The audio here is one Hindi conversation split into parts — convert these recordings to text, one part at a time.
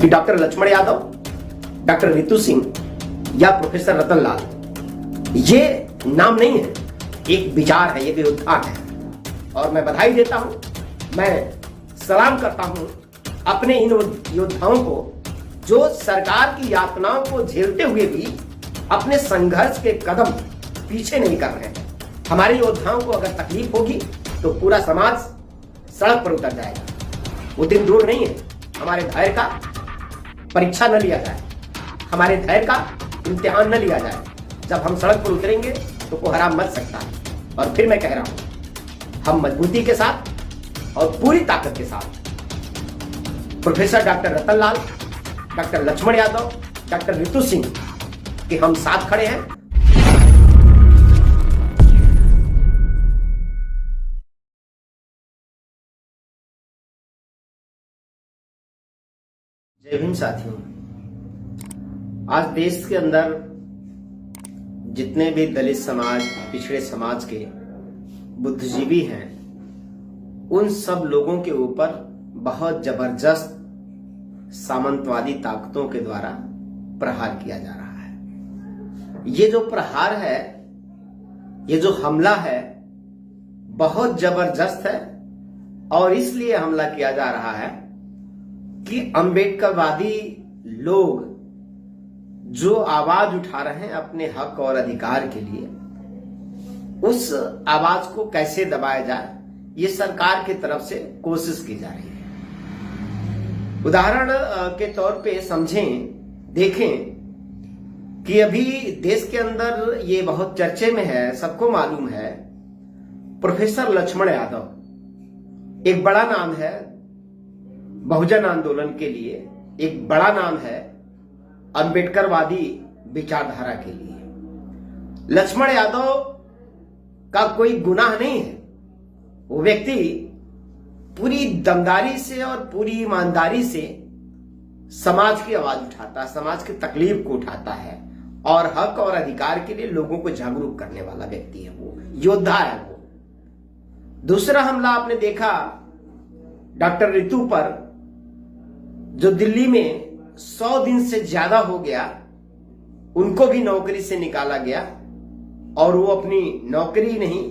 कि डॉक्टर लक्ष्मण यादव, डॉक्टर रितु सिंह या प्रोफेसर रतन लाल, ये नाम नहीं है, एक विचार है, एक योद्धा है। और मैं बधाई देता हूं, मैं सलाम करता हूं अपने इन योद्धाओं को जो सरकार की यातनाओं को झेलते हुए भी अपने संघर्ष के कदम पीछे नहीं कर रहे हैं। हमारे योद्धाओं को अगर तकलीफ होगी तो पूरा समाज सड़क पर उतर जाएगा। वो दिन दूर नहीं है, हमारे धैर्य का परीक्षा न लिया जाए, हमारे धैर्य का इम्तिहान न लिया जाए। जब हम सड़क पर उतरेंगे तो कोहरा मच सकता है। और फिर मैं कह रहा हूं, हम मजबूती के साथ और पूरी ताकत के साथ professor doctor Ratan Lal, doctor Lakshman Yadav, doctor Ritu Singh के हम साथ खड़े हैं। जय हिंद साथियों, आज देश के अंदर जितने भी दलित समाज, पिछड़े समाज के बुद्धिजीवी हैं, उन सब लोगों के ऊपर बहुत जबरदस्त सामंतवादी ताकतों के द्वारा प्रहार किया जा रहा है। ये जो प्रहार है, ये जो हमला है, बहुत जबरदस्त है। और इसलिए हमला किया जा रहा है कि अम्बेडकरवादी लोग जो आवाज उठा रहे हैं अपने हक और अधिकार के लिए, उस आवाज को कैसे दबाया जाए, ये सरकार की तरफ से कोशिश की जा रही है। उदाहरण के तौर पे समझें, देखें कि अभी देश के अंदर ये बहुत चर्चे में है, सबको मालूम है, प्रोफेसर लक्ष्मण यादव एक बड़ा नाम है बहुजन आंदोलन के लिए, एक बड़ा नाम है अम्बेडकरवादी विचारधारा के लिए। लक्ष्मण यादव का कोई गुनाह नहीं है। वो व्यक्ति पूरी दमदारी से और पूरी ईमानदारी से समाज की आवाज उठाता है, समाज की तकलीफ को उठाता है और हक और अधिकार के लिए लोगों को जागरूक करने वाला व्यक्ति है, वो योद्धा है। वो दूसरा हमला आपने देखा डॉक्टर रितु पर, जो दिल्ली में 100 दिन से ज्यादा हो गया, उनको भी नौकरी से निकाला गया और वो अपनी नौकरी नहीं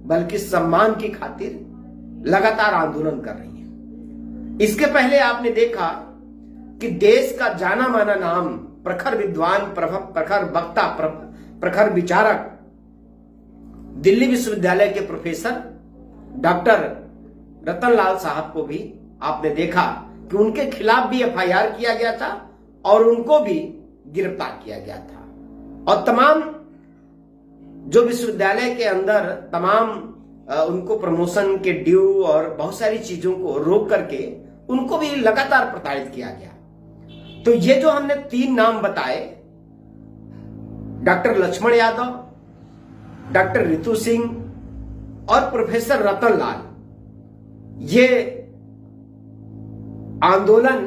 बल्कि सम्मान की खातिर लगातार आंदोलन कर रही है। इसके पहले आपने देखा कि देश का जाना माना नाम, प्रखर विद्वान, प्रखर वक्ता, प्रखर विचारक, दिल्ली विश्वविद्यालय के प्रोफेसर डॉक्टर रतन लाल साहब को भी आपने देखा कि उनके खिलाफ भी एफआईआर किया गया था और उनको भी गिरफ्तार किया गया था। और तमाम जो विश्वविद्यालय के अंदर तमाम उनको प्रमोशन के ड्यू और बहुत सारी चीजों को रोक करके उनको भी लगातार प्रताड़ित किया गया। तो ये जो हमने 3 नाम बताए, डॉक्टर लक्ष्मण यादव, डॉक्टर रितु सिंह और प्रोफेसर रतन लाल, ये आंदोलन,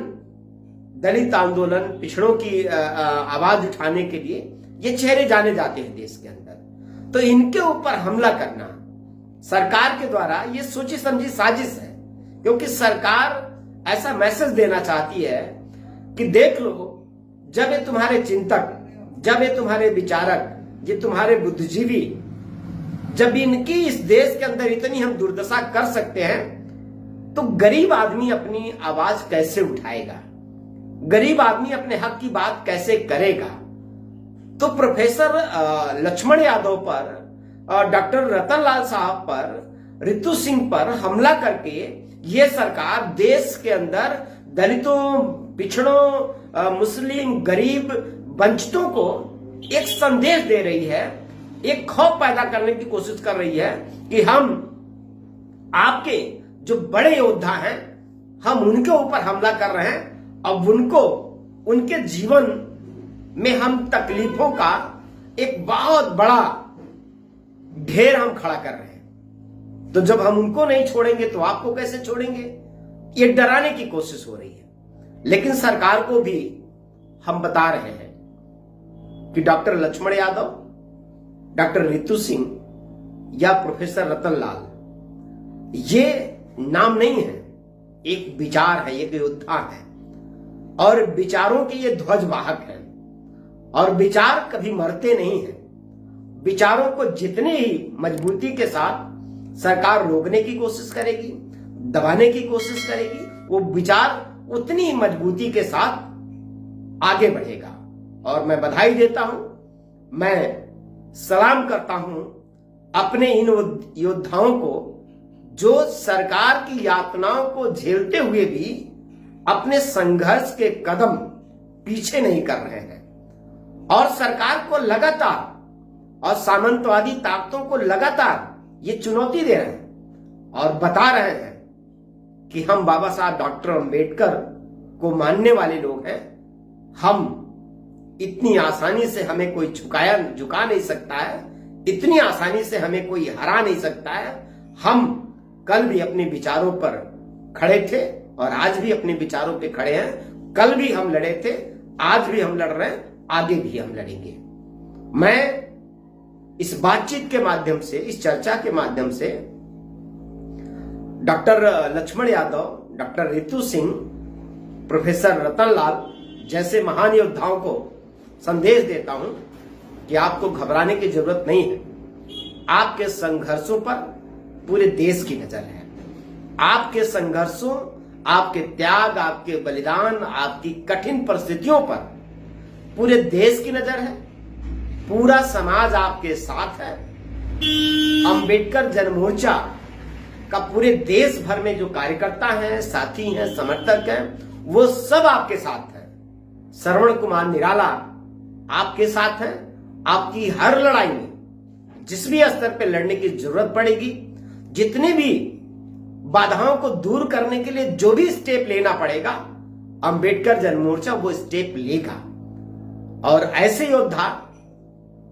दलित आंदोलन, पिछड़ों की आवाज उठाने के लिए ये चेहरे जाने जाते हैं देश के अंदर। तो इनके ऊपर हमला करना सरकार के द्वारा ये सोची समझी साजिश है, क्योंकि सरकार ऐसा मैसेज देना चाहती है कि देख लो, जब ये तुम्हारे चिंतक, जब ये तुम्हारे विचारक, ये तुम्हारे बुद्धिजीवी, जब इनकी इस देश के अंदर इतनी हम दुर्दशा कर सकते हैं, तो गरीब आदमी अपनी आवाज कैसे उठाएगा, गरीब आदमी अपने हक की बात कैसे करेगा। तो प्रोफेसर लक्ष्मण यादव पर और डॉक्टर रतन लाल साहब पर, रितु सिंह पर हमला करके ये सरकार देश के अंदर दलितों, पिछड़ों, मुस्लिम, गरीब, वंचितों को एक संदेश दे रही है, एक खौफ पैदा करने की कोशिश कर रही है कि हम आपके जो बड़े योद्धा हैं, हम उनके ऊपर हमला कर रहे हैं। अब उनको, उनके जीवन में हम तकलीफों का एक बहुत बड़ा ढेर हम खड़ा कर रहे हैं। तो जब हम उनको नहीं छोड़ेंगे तो आपको कैसे छोड़ेंगे, ये डराने की कोशिश हो रही है। लेकिन सरकार को भी हम बता रहे हैं कि डॉक्टर लक्ष्मण यादव, डॉक्टर रितु सिंह या प्रोफेसर रतन लाल, ये नाम नहीं है, एक विचार है, एक योद्धा है। और विचारों के ये ध्वजवाहक हैं। और विचार कभी मरते नहीं हैं। विचारों को जितने ही मजबूती के साथ सरकार रोकने की कोशिश करेगी, दबाने की कोशिश करेगी, वो विचार उतनी ही मजबूती के साथ आगे बढ़ेगा। और मैं बधाई देता हूं, मैं सलाम करता हूं अपने इन योद्धाओं को जो सरकार की यातनाओं को झेलते हुए भी अपने संघर्ष के कदम पीछे नहीं कर रहे हैं और सरकार को लगातार और सामंतवादी ताकतों को लगातार ये चुनौती दे रहे हैं और बता रहे हैं कि हम बाबा साहब डॉक्टर अंबेडकर को मानने वाले लोग हैं। हम इतनी आसानी से हमें कोई झुका नहीं सकता है, इतनी आसानी से हमें कोई हरा नहीं सकता है। हम कल भी अपने विचारों पर खड़े थे और आज भी अपने विचारों पे खड़े हैं। कल भी हम लड़े थे, आज भी हम लड़ रहे हैं, आगे भी हम लड़ेंगे। मैं इस बातचीत के माध्यम से, इस चर्चा के माध्यम से doctor Lakshman Yadav, doctor Ritu Singh, professor Ratan Lal जैसे महान योद्धाओं को संदेश देता हूं कि आपको घबराने की जरूरत नहीं है। आपके संघर्षों पर पूरे देश की नजर है। आपके संघर्षों, आपके त्याग, आपके बलिदान, आपकी कठिन परिस्थितियों पर पूरे देश की नजर है। पूरा समाज आपके साथ है। अंबेडकर जनमोर्चा का पूरे देश भर में जो कार्यकर्ता हैं, साथी हैं, समर्थक हैं, वो सब आपके साथ हैं। श्रवण कुमार निराला आपके साथ हैं। आपकी हर लड़ाई में जिस भी स्तर पे लड़ने की जरूरत पड़ेगी, जितनी भी बाधाओं को दूर करने के लिए जो भी स्टेप लेना पड़ेगा, अंबेडकर जनमोर्चा वो स्टेप लेगा। और ऐसे योद्धा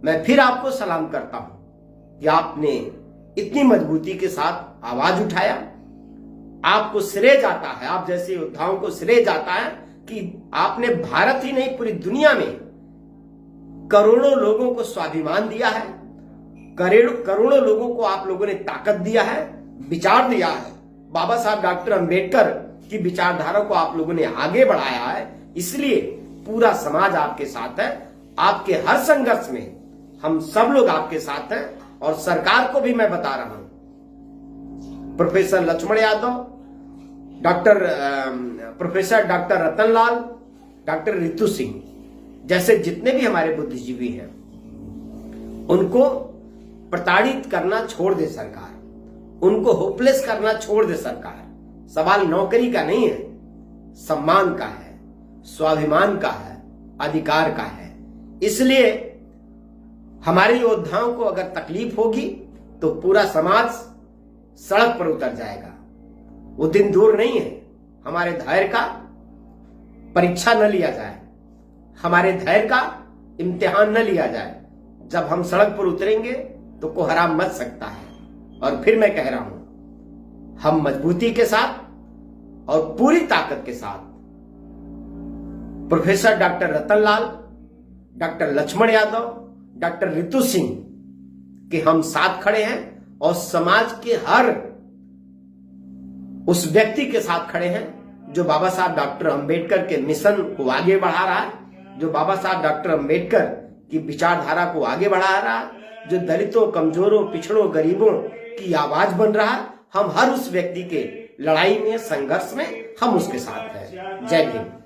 मैं फिर आपको सलाम करता हूं कि आपने इतनी मजबूती के साथ आवाज उठाया। आपको श्रेय जाता है, आप जैसे योद्धाओं को श्रेय जाता है कि आपने भारत ही नहीं पूरी दुनिया में करोड़ों लोगों को स्वाभिमान दिया है। करोड़ों लोगों को आप लोगों ने ताकत दिया है, विचार दिया है। बाबा साहब डॉक्टर अंबेडकर की विचारधारा को आप लोगों ने आगे बढ़ाया है। इसलिए पूरा समाज आपके साथ है। आपके हर संघर्ष में हम सब लोग आपके साथ हैं। और सरकार को भी मैं बता रहा हूं, professor Lakshman Yadav, professor doctor Ratan Lal, doctor Ritu Singh जैसे जितने भी हमारे बुद्धिजीवी हैं, उनको प्रताड़ित करना छोड़ दे सरकार, उनको होपलेस करना छोड़ दे सरकार। सवाल नौकरी का नहीं है, सम्मान का है, स्वाभिमान का है, अधिकार का है। इसलिए हमारे योद्धाओं को अगर तकलीफ होगी तो पूरा समाज सड़क पर उतर जाएगा। वो दिन दूर नहीं है। हमारे धैर्य का परीक्षा न लिया जाए, हमारे धैर्य का इम्तिहान न लिया जाए। जब हम सड़क पर उतरेंगे तो कोहराम मच सकता है। और फिर मैं कह रहा हूं, हम मजबूती के साथ और पूरी ताकत के साथ professor doctor Ratan Lal, doctor Lakshman Yadav, doctor Ritu Singh के हम साथ खड़े हैं और समाज के हर उस व्यक्ति के साथ खड़े हैं जो बाबा साहब डॉक्टर अंबेडकर के मिशन को आगे बढ़ा रहा है, जो बाबा साहब डॉक्टर अंबेडकर की विचारधारा को आगे बढ़ा रहा है, जो दलितों, कमजोरों, पिछड़ों, गरीबों की आवाज बन रहा है। हम हर उस व्यक्ति के लड़ाई में, संघर्ष में हम उसके साथ हैं। जय हिंद।